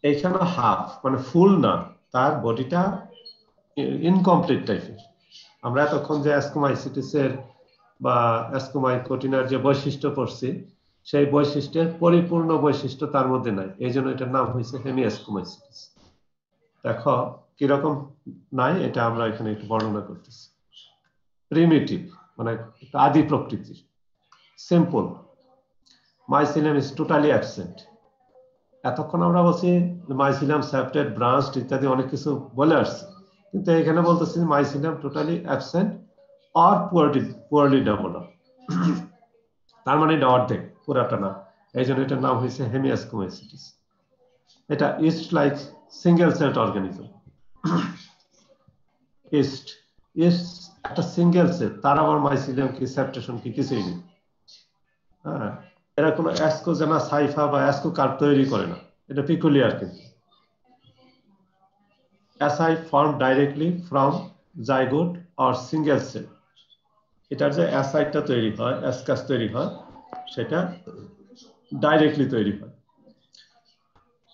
এইখানে হাফ মানে ফুল না, তার বডিটা ইনকমপ্লিট টাইপের। আমরা এতক্ষণ যে অ্যাসকোমাইসিটিসের বা অ্যাসকোমাইকোটিনার যে বৈশিষ্ট্য পড়ছি, সেই বৈশিষ্ট্যের পরিপূর্ণ বৈশিষ্ট্য তার মধ্যে নাই, এই জন্য এটার নাম হয়েছে হেমিঅ্যাসকোমাইসিটিস। দেখো কিরকম নাই, এটা আমরা এখানে একটু বর্ণনা করতেছি। প্রিমিটিভ মানে আদি প্রকৃতির। Simple, mycelium is totally absent. এতক্ষণ আমরা বলছি মাইসিলিয়াম সেপ্টেড ব্রাঞ্চড ইত্যাদি অনেক কিছু বলে আসছে, কিন্তু এখানে বলতেছি mycelium totally absent or poorly develop. তার মানে এটা অর্ধেক, পুরাটা না। এই জন্য এটার নাম হয়েছে হেমিয়াস্কোমাইসিটিস। এটা east like single sailed organism. East একটা সিঙ্গেল সেল, তার আবার মাইসিলিয়াম কি সেপ্টেশন কি কিছুই নেই। হ্যাঁ, এরা কোনো অ্যাসকোজেনা সাইফা বা অ্যাসকোকার্প তৈরি করে না, এটা পিকুলিয়ার। কিন্তু asci form directly from zygote or single cell. এটার যে অ্যাসাইডটা তৈরি হয়, অ্যাসকাস তৈরি হয়, সেটা ডাইরেক্টলি তৈরি হয়।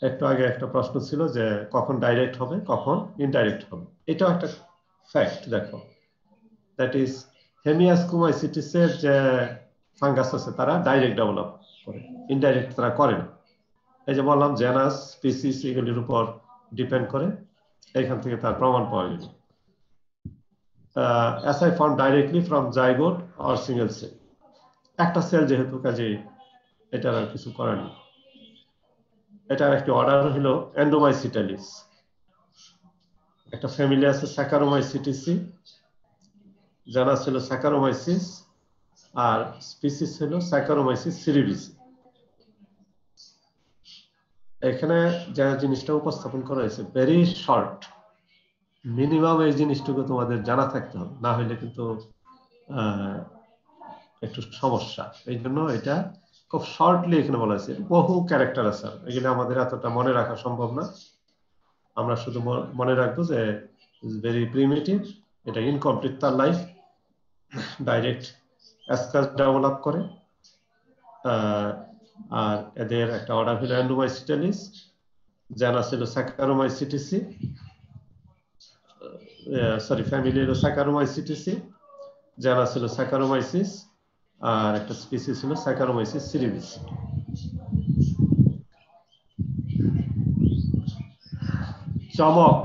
একটু আগে একটা প্রশ্ন ছিল যে কখন ডাইরেক্ট হবে কখন ইনডাইরেক্ট হবে, এটাও একটা ফ্যাক্ট। দেখো, দ্যাট ইজ হেমিয়াস্কোমাইসিটিসের যে ফাঙ্গাস আছে তারা ডাইরেক্ট ডেভেলপ করে, ইনডাইরেক্ট তারা করে না। এই যে বললাম জেনাস স্পিসিস এগুলির উপর ডিপেন্ড করে, এখান থেকে তার প্রমাণ পাওয়া গেল। Asci form directly from zygote or single cell. একটা সেল যেহেতু, কাজে এটার আর কিছু করার নেই। এটার একটি অর্ডার হলো এন্ডোমাইসিটালিস। একটা ফ্যামিলি আছে স্যাকারোমাইসিটিসি, জানাস হলো স্যাকারোমাইসিস, আর স্পিসিস হলো স্যাকারোমাইসিস সিরিবিসি। এখানে যে জিনিসটা উপস্থাপন করা হয়েছে ভেরি শর্ট, মিনিমাম এই জিনিসটুকু তোমাদের জানা থাকতে হবে, না হলে কিন্তু একটু সমস্যা। এই জন্য এটা খুব শর্টলি এখানে বলা হয়েছে। বহু ক্যারেক্টার আছে, এগুলো আমাদের এতটা মনে রাখা সম্ভব না। আমরা শুধু মনে রাখবো যে ভেরি প্রিমিটিভ, এটা ইনকমপ্লিট তার লাইফ, ডাইরেক্ট অ্যাসকাস ডেভেলপ করে। আর এদের একটা অর্ডার হলো এন্ডোমাইসিটালিস, জানাস হলো স্যাকারোমাইসিটিসি, সরি ফ্যামিলি হলো স্যাকারোমাইসিটিসি, জানাস হলো স্যাকারোমাইসিস, আর একটা স্পিসিস হলো স্যাকারোমাইসিস সিরিবিসি। চমক,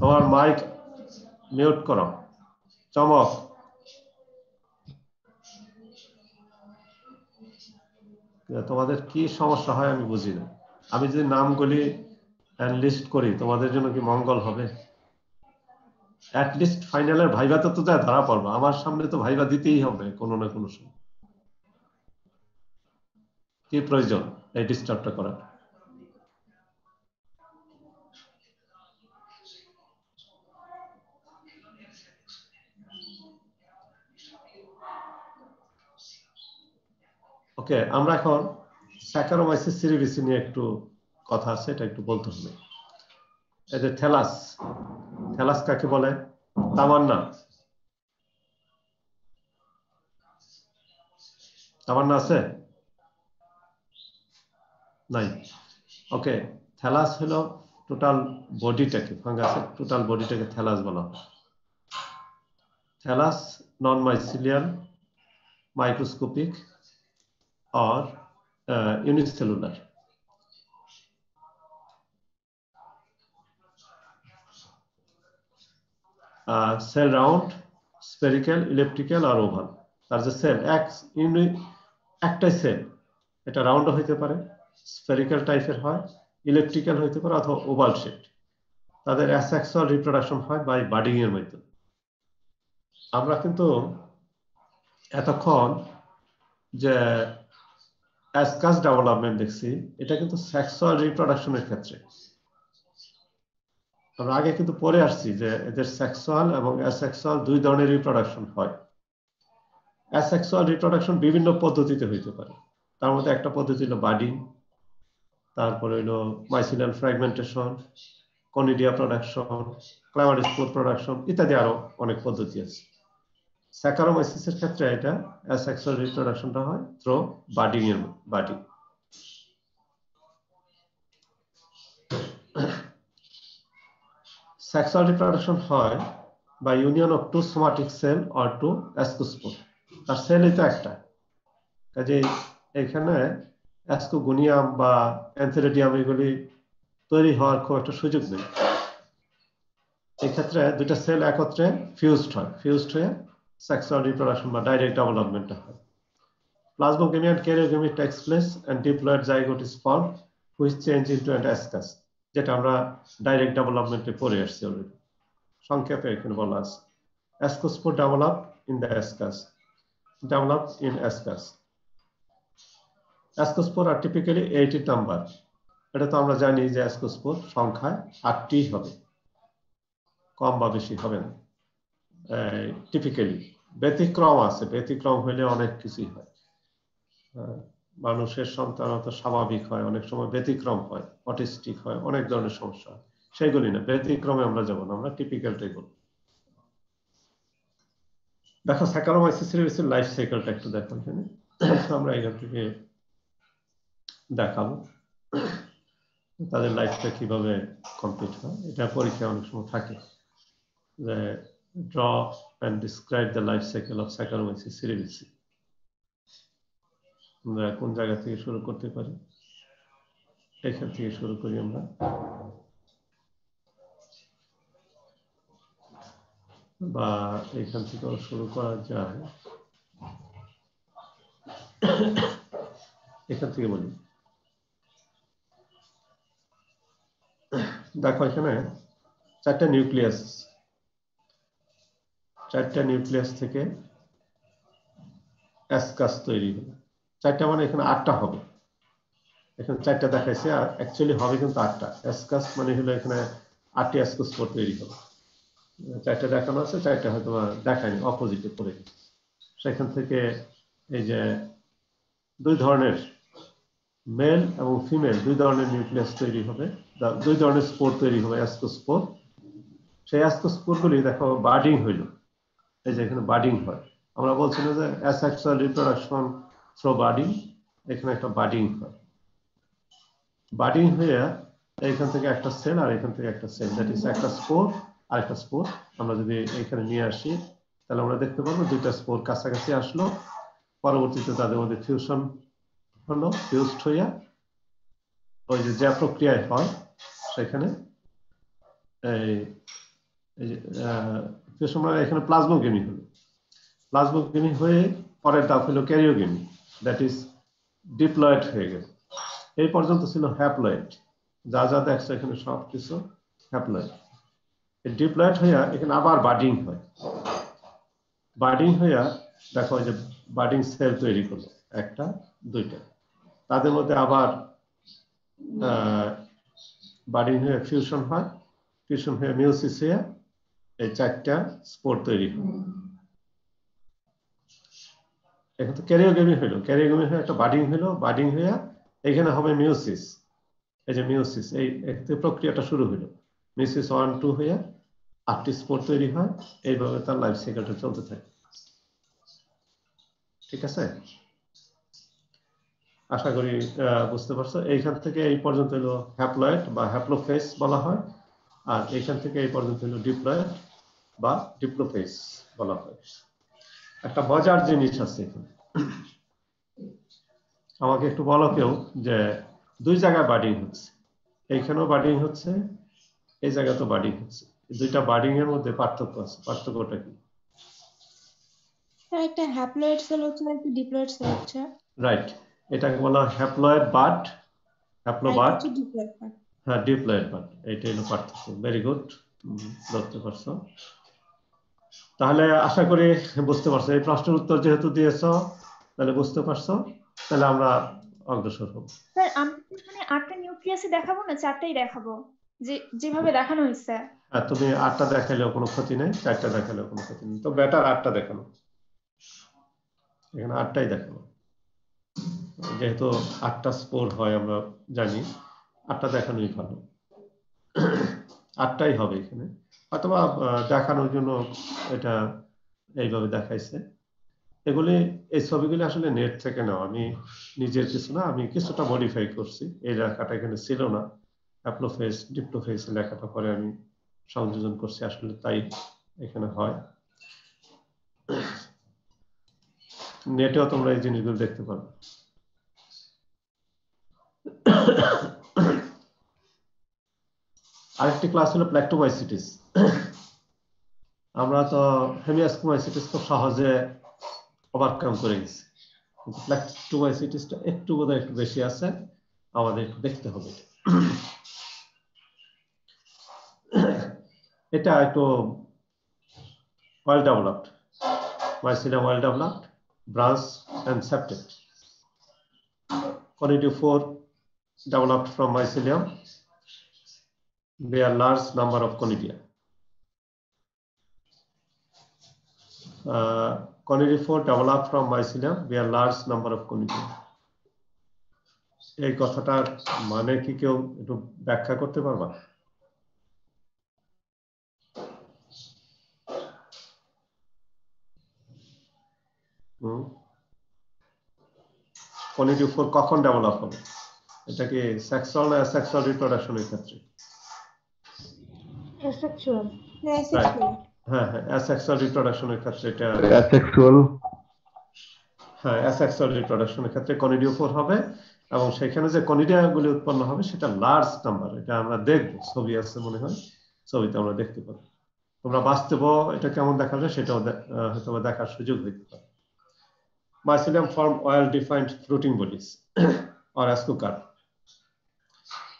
তোমার মাইক মিউট করো। চমক, তোমাদের কি সমস্যা হয় আমি বুঝি না। আমি যদি নামগুলি লিস্ট করি তোমাদের জন্য কি মঙ্গল হবে? অ্যাটলিস্ট ফাইনালের ভাইভাতে তো যা ধরা পড়বো, আমার সামনে তো ভাইভা দিতেই হবে কোনো না কোনো সময়। কি প্রয়োজন এই ডিস্টার্বটা করার? ওকে, আমরা এখন স্যাকারোমাইসিস সিরিবিসি নিয়ে একটু কথা আছে, এটা একটু বলতে হবে। এই যে থ্যালাস, থ্যালাস কাকে বলে? তামান্না, তামান্না আছে? নাই। ওকে, থ্যালাস হলো টোটাল বডিটাকে, ফাঙ্গাসের টোটাল বডিটাকে থ্যালাস বলা হয়। Thallus non mycelial, microscopic or unicellular. Cell round, spherical, elliptical or oval. তার যে সেল একটাই সেল, এটা রাউন্ড হইতে পারে, স্ফেরিক্যাল টাইপের হয়, ইলেকট্রিক্যাল হইতে পারে, অথবা ওভাল শেপ। তাদের অ্যাসেক্সুয়াল রিপ্রোডাকশন হয় বাই বাডিং এর মাধ্যমে। আমরা কিন্তু এতক্ষণ যে অ্যাসকাস ডেভেলপমেন্ট দেখছি, এটা কিন্তু সেক্সুয়াল রিপ্রোডাকশনের ক্ষেত্রে। আমরা আগে কিন্তু পরে আসছি যে এদের সেক্সুয়াল এবং অ্যাসেক্সুয়াল দুই ধরনের রিপ্রোডাকশন হয়। অ্যাসেক্সুয়াল রিপ্রোডাকশন বিভিন্ন পদ্ধতিতে হইতে পারে, তার মধ্যে একটা পদ্ধতি হলো বাডিং, তারপরে হইলো মাইসিলিয়াল ফ্র্যাগমেন্টেশন, কনিডিয়া প্রোডাকশন, ক্লামাইডোস্পোর প্রোডাকশন ইত্যাদি, আরো অনেক পদ্ধতি আছে। স্যাকারোমাইসিসের ক্ষেত্রে এটা অ্যাসেক্সুয়াল রিপ্রোডাকশনটা হয় থ্রু বাডিং এর বাডিং। Sexual reproduction হয় by union of two somatic cell or two ascospore. তার সেলই তো একটা, কাজে এখানে অ্যাসকোগোনিয়াম বা অ্যানথেরিডিয়াম এগুলি তৈরি হওয়ার খুব একটা সুযোগ নেই। এই ক্ষেত্রে দুইটা সেল একত্রে ফিউজড হয়ে সেক্সুয়াল রিপ্রোডাকশন বা ডাইরেক্ট ডেভেলপমেন্ট হয়। Plasmogamy and karyogamy takes place and diploid zygote is formed which change into an ascus, যেটা আমরা ডাইরেক্ট ডেভেলপমেন্টে পড়ে আসছি অলরেডি। সংক্ষেপে এখানে বলা আছে ascospore develop in the ascus. Ascospore are typically 8 number. এটা তো আমরা জানি যে ascospore সংখ্যায় 8টি হবে, কম বা বেশি হবে না টিপিক্যালি। ব্যতিক্রম আছে, ব্যতিক্রম হইলে অনেক কিছুই হয়। মানুষের সন্তানতা স্বাভাবিক হয়, অনেক সময় ব্যতিক্রম হয়, অটিস্টিক হয়, অনেক ধরনের সমস্যা হয়, সেগুলি না, ব্যতিক্রমে আমরা যাব না, আমরা টিপিক্যালটাই বলব। দেখো স্যাকারোমাইসিস সিরিজের লাইফ সাইকেলটা একটু দেখো এখানে, আমরা এখান থেকে দেখাবো তাদের লাইফটা কিভাবে কমপ্লিট হয়। এটা পরীক্ষায় অনেক সময় থাকে যে draw and describe the life cycle of Saccharomyces cerevisiae. আমরা কোন জায়গা থেকে শুরু করতে পারি? এখান থেকে শুরু করি আমরা। বা এখান থেকেও শুরু করা যায়, এখান থেকে বলি। দেখো এখানে 4টা নিউক্লিয়াস থেকে অ্যাসকাস তৈরি হবে। 4টা মানে এখানে 8টা হবে, এখানে 4টা দেখাইছে, আর অ্যাকচুয়ালি হবে কিন্তু 8টা। অ্যাসকাস মানে হলো এখানে 8টি অ্যাসকোস্পোর তৈরি হবে। 4টা দেখানো আছে, 4টা হয়তো দেখায়নি, অপোজিটে পড়ে গেছে। সেখান থেকে এই যে 2 ধরনের মেল এবং ফিমেল 2 ধরনের নিউক্লিয়াস তৈরি হবে, 2 ধরনের স্পোর তৈরি হবে, অ্যাসকোস্পোর। সেই অ্যাসকোস্পোরগুলি দেখো বার্ডিং হইল, এই যে এখানে বার্ডিং হয়। আমরা বলছিলাম যে অ্যাসেক্সুয়াল রিপ্রোডাকশন থ্রু বার্ডিং, এখানে একটা বার্ডিং হয়। বার্ডিং হয়ে এইখান থেকে একটা সেল আর এখান থেকে একটা সেল, দ্যাট ইজ একটা স্পোর আর একটা স্পোর। আমরা যদি এখানে নিয়ে আসি তাহলে আমরা দেখতে পাবো 2টা স্পোর কাছাকাছি আসলো, পরবর্তীতে তাদের মধ্যে ফিউশন হলো, ফিউজড হইয়া ওই যে প্রক্রিয়ায় হয় সেখানে ফিউশন মানে এখানে প্লাজমোগেমি হলো। প্লাজমোগেমি হয়ে পরের ধাপ হলো ক্যারিওগেমি, দ্যাট ইজ ডিপ্লয়েড হয়ে গেল। এই পর্যন্ত ছিল হ্যাপ্লয়েড, যা যা দেখছো এখানে সব কিছু হ্যাপ্লয়েড। ডিপ্লয়েড হইয়া এখানে আবার বার্ডিং হয়। বার্ডিং হইয়া দেখো যে বার্ডিং সেল তৈরি করলো, 1টা 2টা, তাদের মধ্যে আবার বার্ডিং হয়ে ফিউশন হয়, ফিউশন হয়ে মিওসিস হয়ে এই 4টা স্পোর তৈরি হয়। এখন তো ক্যারিওগেমি হইলো, ক্যারিওগেমি হয়ে একটা বার্ডিং হইলো, বার্ডিং হইয়া এখানে হবে মিওসিস। এই যে মিওসিস, এই প্রক্রিয়াটা শুরু হইলো, মিওসিস 1, 2 হইয়া 8টি স্পোর তৈরি হয়। এইভাবে তার লাইফ সাইকেলটা চলতে থাকে। ঠিক আছে, আশা করি বুঝতে পারছো। এইখান থেকে এই পর্যন্ত হলো হ্যাপ্লয়েড বা হ্যাপ্লোফেজ বলা হয়, আর এইখান থেকে এই পর্যন্ত হলো ডিপ্লয়েড বা ডিপ্লোফেজ বলা হয়। একটা মজার জিনিস আছে এখানে, আমাকে একটু বলো কেউ যে 2 জায়গায় বার্ডিং হচ্ছে, এইখানেও বার্ডিং হচ্ছে, এই জায়গাতেও বার্ডিং হচ্ছে, 2টা বার্ডিং এর মধ্যে পার্থক্য আছে, পার্থক্যটা কি? একটা হ্যাপ্লয়েড সেল হচ্ছে আর একটা ডিপ্লয়েড সেল হচ্ছে। রাইট, এটাকে বলা হয় হ্যাপ্লয়েড বার্ড, হ্যাপ্লোবার্ড, ডিপ্লয়েড পার্ট। হ্যাঁ ডিপ্লয়েড বার্ড, এইটাই হলো পার্থক্য। ভেরি গুড, ধরতে পারছো। তাহলে আশা করি বুঝতে পারছো। এই প্রশ্নের উত্তর যেহেতু দিয়েছো তাহলে বুঝতে পারছো, তাহলে আমরা অগ্রসর হব। স্যার আমি এখানে 8টা নিউক্লিয়াসই দেখাবো না 4টাই দেখাবো, যেভাবে দেখানো হয়েছে? আর তুমি 8টা দেখাইলেও কোনো ক্ষতি নেই, 4টা দেখাইলেও কোনো ক্ষতি নেই, তো বেটার 8টা দেখানো। এখানে 8টাই দেখানো, যেহেতু 8টা স্পোর হয় আমরা জানি, 8টা দেখানোই ভালো। 8টাই হবে এখানে, অথবা দেখানোর জন্য এটা এইভাবে দেখাইছে। এগুলি, এই ছবিগুলি আসলে নেট থেকে নেওয়া, আমি নিজের কিছু না, আমি কিছুটা মডিফাই করছি। এই লেখাটা এখানে ছিল না, হ্যাপ্লোফেজ ডিপ্লোফেজ লেখাটা পরে আমি সংযোজন করছি, আসলে তাই এখানে হয়। নেটেও তোমরা এই জিনিসগুলো দেখতে পারো। আরেকটি ক্লাস হলো প্ল্যাক্টোমাইসিটিস। আমরা তো হেমিয়াস্কোমাইসিটিস খুব সহজে ওভারকাম করে গেছি, কিন্তু প্ল্যাক্টোমাইসিটিসটা একটু বোধহয় একটু বেশি আছে, আমাদের একটু দেখতে হবে। এটা একটু well developed, mycelium well developed, branch and septate. Conidiophore developed from mycelium, bear large number of conidia. Conidiophore developed from mycelium, bear large number of conidia. এই কথাটার মানে কি কেউ একটু ব্যাখ্যা করতে পারবা? Conidiophore কখন ডেভেলপ হবে? এটা কি সেক্সুয়াল না অ্যাসেক্সুয়াল রিপ্রোডাকশনের ক্ষেত্রে? Asexual. Right. হ্যাঁ হ্যাঁ, অ্যাসেক্সুয়াল রিপ্রোডাকশনের ক্ষেত্রে এটা, asexual, হ্যাঁ অ্যাসেক্সুয়াল রিপ্রোডাকশনের ক্ষেত্রে কনিডিওফোর হবে, এবং সেখানে যে কনিডিয়াগুলি উৎপন্ন হবে সেটা লার্জ নাম্বার। এটা আমরা দেখবো, ছবি আছে মনে হয়, ছবিতে আমরা দেখতে পাবো। তোমরা বাস্তবেও এটা কেমন দেখা যায় সেটাও হয়তো দেখার সুযোগ হইতে পারে। Mycelium form well-defined fruiting bodies or ascocarp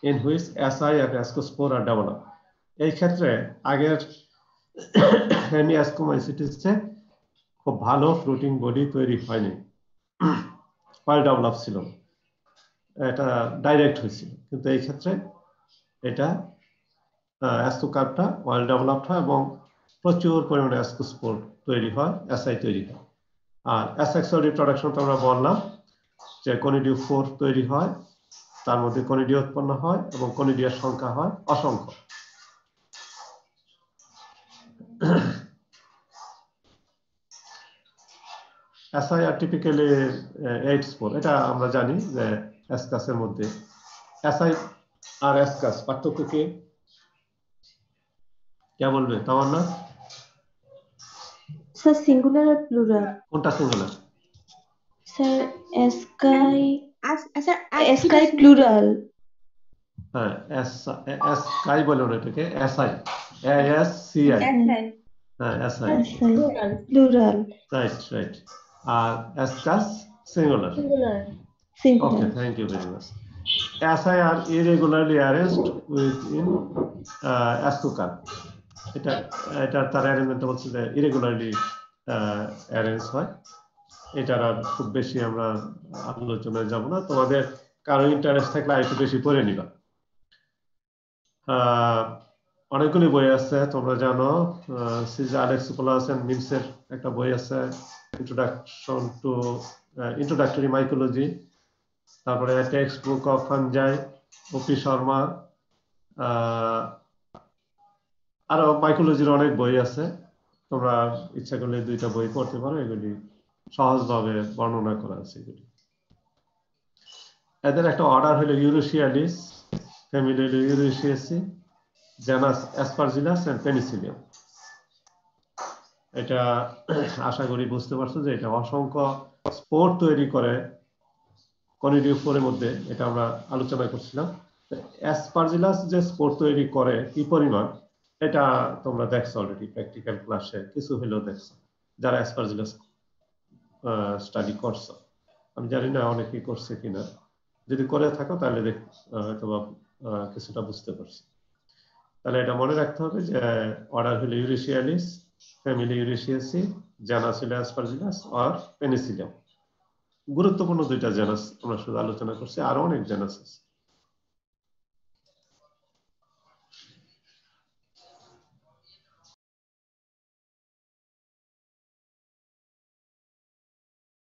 in which SI and ascospore are developed. এই ক্ষেত্রে আগের হেমিয়াস্কোমাইসিটিসে খুব ভালো ফ্রুটিং বডি তৈরি হয়নি, ওয়েল ডেভেলপ ছিল, এটা ডাইরেক্ট হয়েছিল। কিন্তু এই ক্ষেত্রে এটা অ্যাস্কোকার্পটা ওয়েল ডেভেলপড হয় এবং প্রচুর পরিমাণে অ্যাস্কোস্পোর তৈরি হয়, এসআই তৈরি হয়। আর অ্যাসেক্সুয়াল রিপ্রোডাকশন তো আমরা বললাম যে কনিডিওফোর তৈরি হয়, তার মধ্যে কনিডিয়া উৎপন্ন হয় এবং কনিডিয়ার সংখ্যা হয় অসংখ্য। এসআই আর টিপিক্যালি 8 স্পোর, এটা আমরা জানি যে অ্যাসকাসের মধ্যে এসআই আর অ্যাসকাস পার্থক্য কি? কে বলবে? তামান্না? স্যার সিঙ্গুলার আর প্লুরাল? কোনটা singular? Sir asci, sir asci plural. হ্যাঁ, এসকাই বলে না, এটাকে এসআই, এএসসিআই, হ্যাঁ এসআই, প্লুরাল। Right right. আর ascus singular. Okay, thank you very much. SI are irregularly arranged within ascocarp. এটা তার অ্যারেঞ্জমেন্ট বলছে যে ইরেগুলারলি অ্যারেঞ্জ হয়। এটার আর খুব বেশি আমরা আলোচনায় যাব না, তোমাদের কারো ইন্টারেস্ট থাকলে একটু বেশি পড়ে নিবা। অনেকগুলি বই আছে তোমরা জানো, সিজা আলেক্সোপোলাস এন্ড মিমসের একটা বই আছে, ইন্ট্রোডাক্টরি মাইকোলজি। তারপরে টেক্সট বুক অফ ফানজাই, ওপি শর্মা, আরো মাইকোলজির অনেক বই আছে, তোমরা ইচ্ছা করলে দুইটা বই পড়তে পারো, এগুলি সহজভাবে বর্ণনা করা আছে। এগুলি এদের একটা অর্ডার হলো ইউরেশিয়ালিস, ফ্যামিলি হলো ইউরেশিয়াসি, জেনাস অ্যাসপারজিলাস এন্ড পেনিসিলিয়াম। এটা আশা করি বুঝতে পারছো যে এটা অসংখ্য স্পোর তৈরি করে কনিডিওফোরের মধ্যে, এটা আমরা আলোচনা করছিলাম। অ্যাসপারজিলাস যে স্পোর তৈরি করে কি পরিমাণ, এটা তোমরা দেখছো অলরেডি প্র্যাকটিক্যাল ক্লাসে, কিছু হলেও দেখছো যারা অ্যাসপারজিলাস স্টাডি করছো। আমি জানি না অনেকেই করছে কিনা, যদি করে থাকো তাহলে হয়তো কিছুটা বুঝতে পারছি। তাহলে এটা মনে রাখতে হবে যে অর্ডার হলো ইউরেশিয়ালিস, ফ্যামিলি ইউরেশিয়াসি, জেনাস হলো অ্যাসপারজিলাস আর পেনিসিলিয়াম। গুরুত্বপূর্ণ দুইটা জেনাস আমরা শুধু আলোচনা করছি, আরো অনেক জেনাস আছে।